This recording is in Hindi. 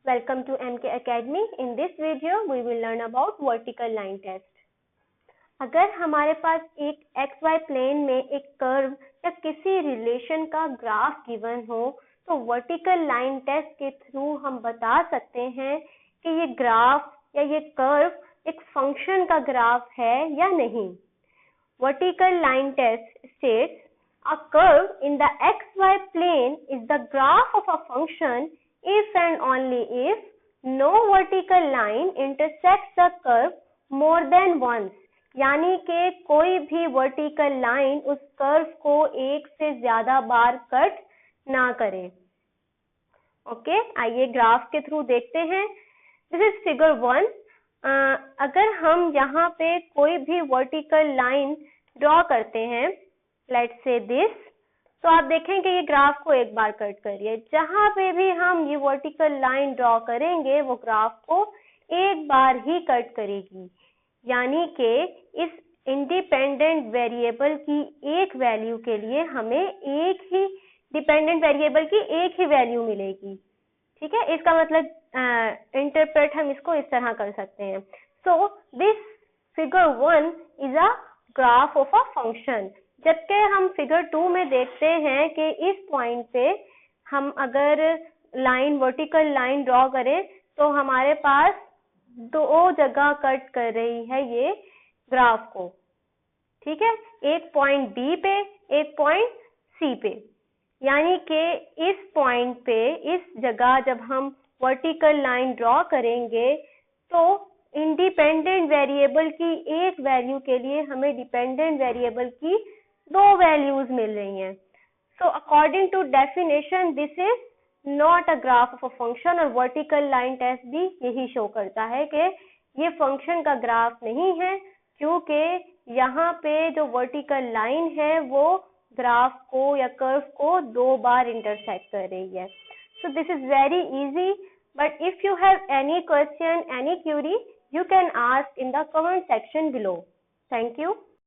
Welcome to MK Academy. In this video, we will learn about vertical line test. अगर हमारे पास एक XY प्लेन में एक कर्व या किसी रिलेशन का ग्राफ गिवन हो, तो वर्टिकल लाइन टेस्ट के थ्रू हम बता सकते हैं कि ये ग्राफ या ये कर्व एक फंक्शन का ग्राफ है या नहीं. Vertical line test states a curve in the XY plane is the graph of a function if and only if no vertical line intersects the curve more than once. यानी कि कोई भी वर्टिकल लाइन उस कर्व को एक से ज्यादा बार कट ना करे. ओके, आइए ग्राफ के थ्रू देखते हैं. This is figure 1. अगर हम यहाँ पे कोई भी वर्टिकल लाइन ड्रॉ करते हैं, लेट्स से दिस, तो आप देखेंगे ये ग्राफ को एक बार कट करिए. जहां पे भी हम ये वर्टिकल लाइन ड्रॉ करेंगे वो ग्राफ को एक बार ही कट करेगी. यानी कि इस इंडिपेंडेंट वेरिएबल की एक वैल्यू के लिए हमें एक ही डिपेंडेंट वेरिएबल की एक ही वैल्यू मिलेगी. ठीक है, इसका मतलब इंटरप्रेट हम इसको इस तरह कर सकते हैं. So this figure 1 is a graph of a function. जबकि हम फिगर 2 में देखते हैं कि इस पॉइंट पे हम अगर लाइन वर्टिकल लाइन ड्रॉ करें तो हमारे पास दो जगह कट कर रही है ये ग्राफ को. ठीक है, एक पॉइंट बी पे, एक पॉइंट सी पे. यानी कि इस पॉइंट पे, इस जगह जब हम वर्टिकल लाइन ड्रॉ करेंगे तो इंडिपेंडेंट वेरिएबल की एक वैल्यू के लिए हमें डिपेंडेंट वेरिएबल की दो वैल्यूज मिल रही हैं. So according to definition this is not a graph of a function. और वर्टिकल लाइन टेस्ट भी यही शो करता है कि ये फंक्शन का ग्राफ नहीं है, क्योंकि यहाँ पे जो वर्टिकल लाइन है वो ग्राफ को या कर्व को दो बार इंटरसेक्ट कर रही है. So this is very easy, but if you have any question, any Curie, you can ask in the comment section below. Thank you.